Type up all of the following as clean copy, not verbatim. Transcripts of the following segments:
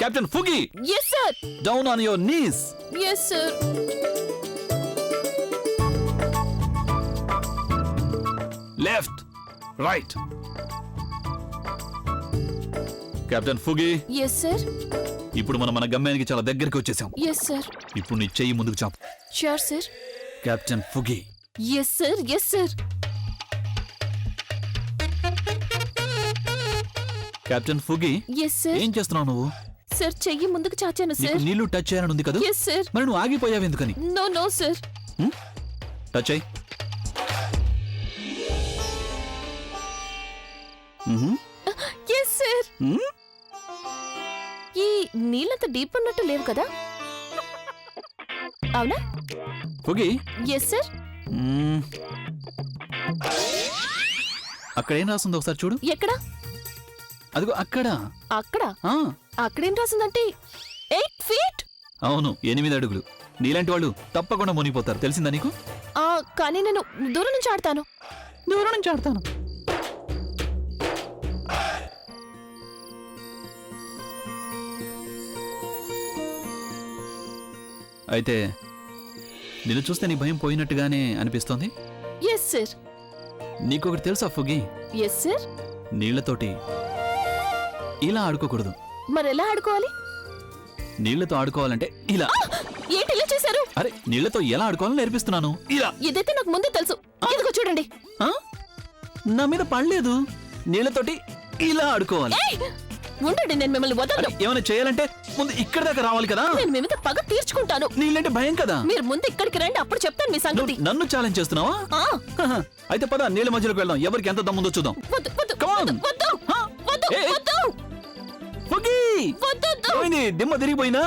Captain Fugi! Yes, sir. Down on your knees! Yes, sir. Left! Right! Captain Fugi! Yes, sir. ఇప్పుడు మనం మన గమ్యానికి చాలా దగ్గరికి వచ్చేసాం. Yes, sir. ఇప్పుడు నీ చెయ్యి ముందుకు చాపు. Sure, sir. Captain Fugi! Yes, sir. Yes, sir. Captain Fugi! Yes, sir. ఏం చేస్తున్నావు నువ్వు? సార్ చెయ్యి ముందుకు చాచాను నీకు సార్. నీళ్లు టచ్ చేయాలని ఉంది కదా? Yes, sir. మరి నువ్వు ఆగిపోయావు ఎందుకని? No, sir. టచ్ అయ్యి. Yes, sir. ఈ నీళ్ళంత డీప్ ఉన్నట్టు లేవు కదా? అవునా? Fugi! Yes, sir. అక్కడ ఏం రాస్తుందో ఒకసారి చూడు. ఎక్కడ? అదిగో అక్కడ. అక్కడ? ఆ, అక్కడేం రాసిందంటే 8 feet. అవును, 8 అడుగులు. నీలాంటి వాళ్ళు తప్పకుండా మునిగిపోతారు, తెలిసిందా నీకు? కానీ నేను దూరం నుంచి ఆడతాను. దూరం నుంచి ఆడతాను. అయితే నిన్ను చూస్తే నీ భయం పోయినట్టుగానే అనిపిస్తోంది. Yes sir. నీకొకటి తెలుసా ఫుగి? Yes sir. నీళ్లతోటి ఇలా ఆడుకోకూడదు. మరెలా ఆడుకోవాలి? నీళ్లతో ఆడుకోవాలంటే ఇలా. ఏంటి ఇలా చేశారు? అరే, నీళ్లతో ఎలా ఆడుకోవాలని నేర్పిస్తున్నాను. ఇలా. ఇదైతే నాకు ముందే తెలుసు. ఇదిగో చూడండి. నా మీద పడలేదు. నీళ్లతోటి ఇలా ఆడుకోవాలి. ఉండండి, నేను మిమ్మల్ని వదలను. ఏమైనా చేయాలంటే ముందు ఇక్కడ దాకా రావాలి కదా. నేను మీ మీద పగ తీర్చుకుంటాను. నీళ్ళంటే భయం కదా. మీరు ముందు ఇక్కడికి రండి, అప్పుడు చెప్తాను మీ సంగతి. నన్ను ఛాలెంజ్ చేస్తున్నావా? అయితే పద, నీళ్ళ మధ్యలోకి వెళ్దాం. ఎవరికి ఎంత దమ్ముందో చూద్దాం. వద్దు, వద్దు, వద్దు, వద్దు, వద్దు, వద్దు. ఫుగి! పోయింది, దిమ్మ తిరిగిపోయినా.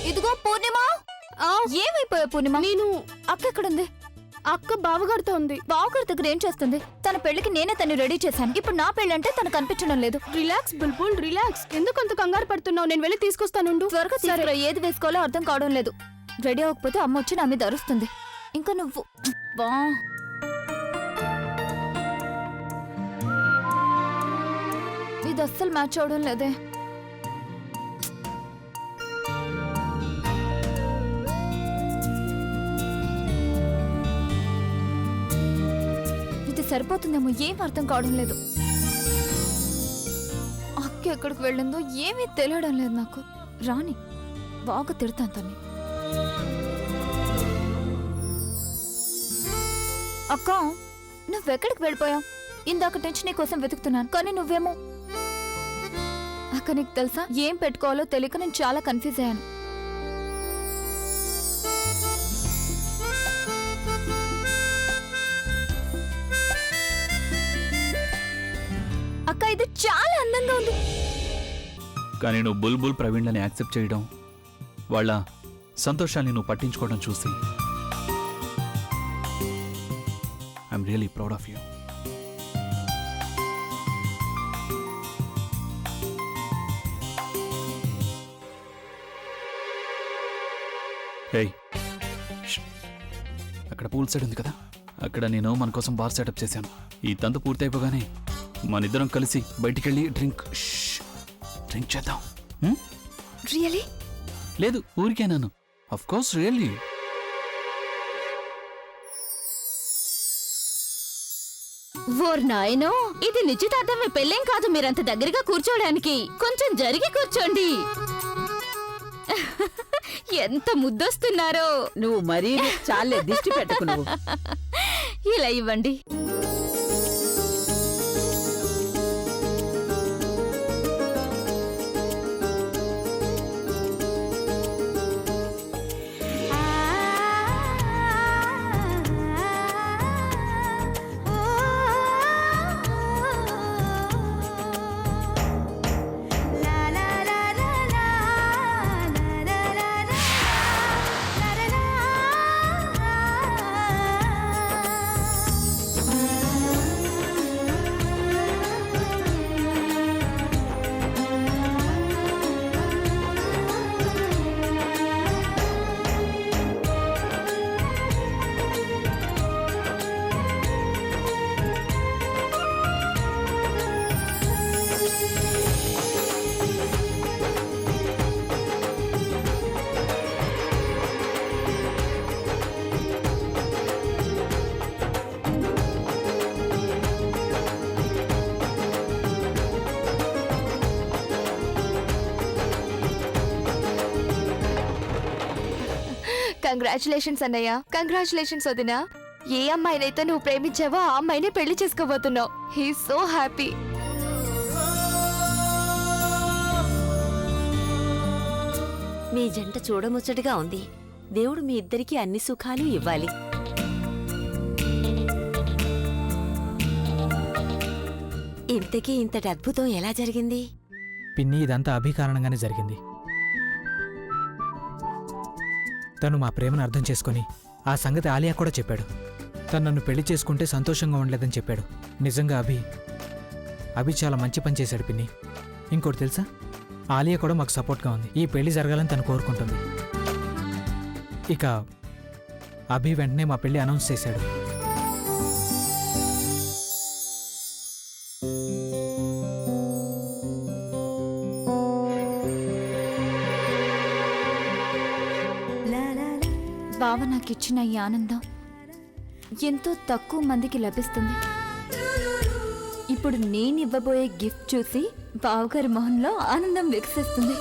ఇదిగో పూర్ణిమ. ఏమైపోయా పూర్ణిమ? నేను అక్క ఎక్కడుంది? అక్క బావగారితో ఉంది. బావగారి దగ్గర ఏం చేస్తుంది? తన పెళ్లికి నేనే తను రెడీ చేశాను. ఇప్పుడు నా పెళ్లి అంటే తను కనిపించడం లేదు. రిలాక్స్ బుల్బుల్, రిలాక్స్. ఎందుకు అంత కంగారు పడుతున్నావు? నేను వెళ్ళి తీసుకొస్తానుండు. త్వరగా తీసుకురా. ఏది వేసుకోవాలో అర్థం కావడం లేదు. రెడీ అవ్వకపోతే అమ్మ వచ్చి నా మీద అరుస్తుంది. ఇంకా నువ్వు బా ఇది అస్సలు మ్యాచ్ అవడం లేదే. ఇది సరిపోతుందేమో, ఏం అర్థం కావడం లేదు. అక్క ఎక్కడికి వెళ్ళిందో ఏమీ తెలియడం లేదు నాకు. రాని బాగా తిడతాను తన్ని. అక్క, నువ్వెక్కడికి వెళ్ళిపోయావు? ఇందాక నుంచి నీ కోసం వెతుకుతున్నాను, కానీ నువ్వేమో. అక్క, నీకు తెలుసా, ఏం పెట్టుకోవాలో తెలియక నేను చాలా కన్ఫ్యూజ్ అయ్యాను. అక్క, ఇది చాలా అందంగా ఉంది. కానీ నువ్వు బుల్బుల్ ప్రవీణ్లని యాక్సెప్ట్ చేయడం, వాళ్ళ సంతోషాన్ని నువ్వు పట్టించుకోవడం చూసి I'm really proud of you. Hey, అక్కడ పూల్ సైడ్ ఉంది కదా, అక్కడ నేను మన కోసం బార్ సెటప్ చేశాను. ఈ తంతు పూర్తయిపోగానే మనిద్దరం కలిసి బయటికెళ్ళి డ్రింక్ చేద్దాం. రియలీ? లేదు, ఊరికేనాను. Of course, really. ఓర్ నాయనో, ఇది నిశ్చితార్థమే, పెళ్ళేం కాదు. మీరంత దగ్గరగా కూర్చోడానికి కొంచెం జరిగి కూర్చోండి. ఎంత ముద్దొస్తున్నారో. నువ్వు మరీ చాలే, దిష్టి పెట్టకు నువ్వు. ఇలా ఇవ్వండి. కంగ్రాచులేషన్స్ అన్నయ్య, కంగ్రాచులేషన్స్ వదినా. ఏ అమ్మాయినైతే నువ్వు ప్రేమించావో ఆ అమ్మాయిని పెళ్లి చేసుకోబోతున్నావు. He so happy. మీ జంట చూడముచ్చటగా ఉంది. దేవుడు మీ ఇద్దరికీ అన్ని సుఖాలు ఇవ్వాలి. ఇంతకీ ఇంతటి అద్భుతం ఎలా జరిగింది? పిన్ని, ఇదంతా అభి కారణంగానే జరిగింది. తను మా ప్రేమను అర్థం చేసుకుని ఆ సంగతి ఆలియా కూడా చెప్పాడు. తను నన్ను పెళ్లి చేసుకుంటే సంతోషంగా ఉండలేదని చెప్పాడు. నిజంగా అభి చాలా మంచి పని చేశాడు పిన్ని. ఇంకోటి తెలుసా, ఆలియా కూడా మాకు సపోర్ట్గా ఉంది. ఈ పెళ్లి జరగాలని తను కోరుకుంటుంది. ఇక అభి వెంటనే మా పెళ్లి అనౌన్స్ చేశాడు. బావ నాకిచ్చిన ఈ ఆనందం ఎంతో తక్కువ మందికి లభిస్తుంది. ఇప్పుడు నేను ఇవ్వబోయే గిఫ్ట్ చూసి బావగారి మొహంలో ఆనందం వికసిస్తుంది.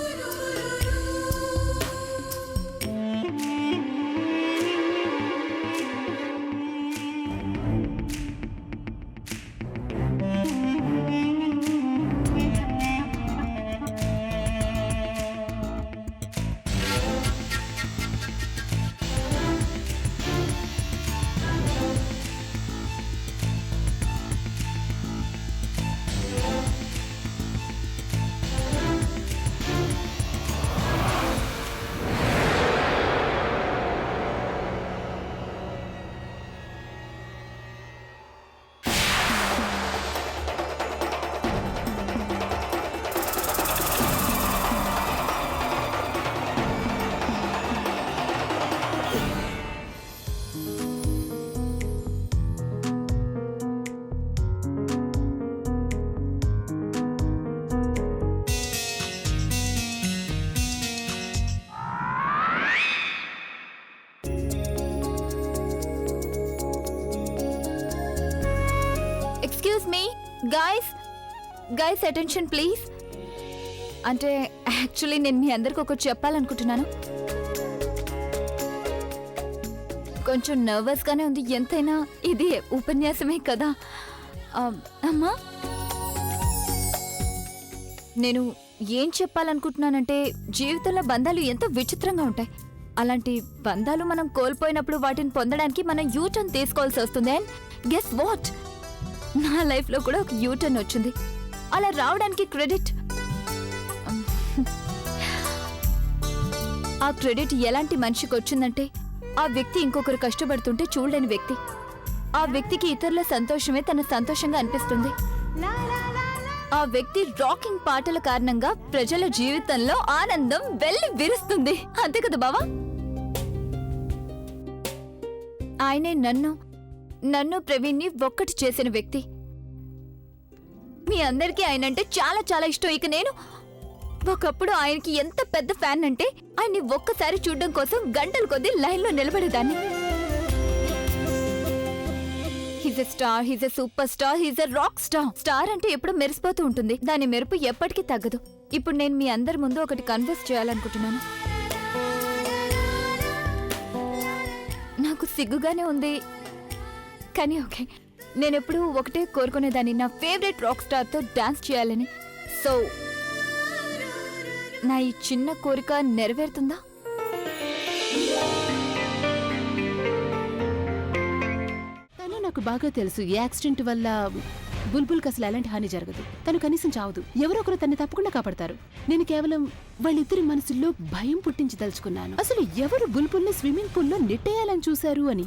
Excuse me guys attention please. అంటే యాక్చువల్లీ నేను మీ అందరికి ఒకటి చెప్పాలనుకుంటున్నాను. కొంచెం నర్వస్గానే ఉంది. ఎంతైనా ఇది ఉపన్యాసమే కదా. అమ్మా, నేను ఏం చెప్పాలనుకుంటున్నానంటే, జీవితంలో బంధాలు ఎంతో విచిత్రంగా ఉంటాయి. అలాంటి బంధాలు మనం కోల్పోయినప్పుడు వాటిని పొందడానికి మనం యూటర్న్ తీసుకోవాల్సి వస్తుంది. అండ్ గెస్ వాట్, నా లైఫ్లో కూడా ఒక యూటర్న్ వచ్చింది. అలా రావడానికి క్రెడిట్, ఆ క్రెడిట్ ఎలాంటి మనిషికి వచ్చిందంటే, ఆ వ్యక్తి ఇంకొకరు కష్టపడుతుంటే చూడలేని వ్యక్తి. ఆ వ్యక్తికి ఇతరుల సంతోషమే తన సంతోషంగా అనిపిస్తుంది. ఆ వ్యక్తి రాకింగ్ పాటల కారణంగా ప్రజల జీవితంలో ఆనందం వెల్లి విరుస్తుంది. అంతే కదా బావా? ఆయనే నన్ను ప్రవీణ్ని ఒక్కటి చేసిన వ్యక్తి. మీ అందరికీ ఆయనంటే చాలా చాలా ఇష్టం. ఇక నేను ఒకప్పుడు ఆయనకి ఎంత పెద్ద ఫ్యాన్ అంటే, ఆయన్ని ఒక్కసారి చూడడం కోసం గంటల కొద్దీ లైన్లో నిలబడేదాన్ని. He's a star, he's a super star, he's a rock star. Star అంటే ఎప్పుడు మెరిసిపోతూ ఉంటుంది, దాని మెరుపు ఎప్పటికీ తగ్గదు. ఇప్పుడు నేను మీ అందరి ముందు ఒకటి కన్ఫెస్ చేయాలనుకుంటున్నాను. నాకు సిగ్గుగానే ఉంది, కానీ ఓకే. నేనెప్పుడు ఒకటే కోరుకునేదాన్ని, నా ఫేవరెట్ రాక్ స్టార్తో డాన్స్ చేయాలని. సో నా ఈ చిన్న కోరిక నెరవేరుతుందా? తను నాకు బాగా తెలుసు. ఈ యాక్సిడెంట్ వల్ల బుల్బుల్కి అసలు ఎలాంటి హాని జరగదు. తను కనీసం చావదు. ఎవరో ఒకరు తన్ని తప్పకుండా కాపాడతారు. నేను కేవలం వాళ్ళిద్దరి మనసుల్లో భయం పుట్టించి తలుచుకున్నాను. అసలు ఎవరు బుల్బుల్ని స్విమ్మింగ్ పూల్లో నెట్టేయాలని చూశారు అని.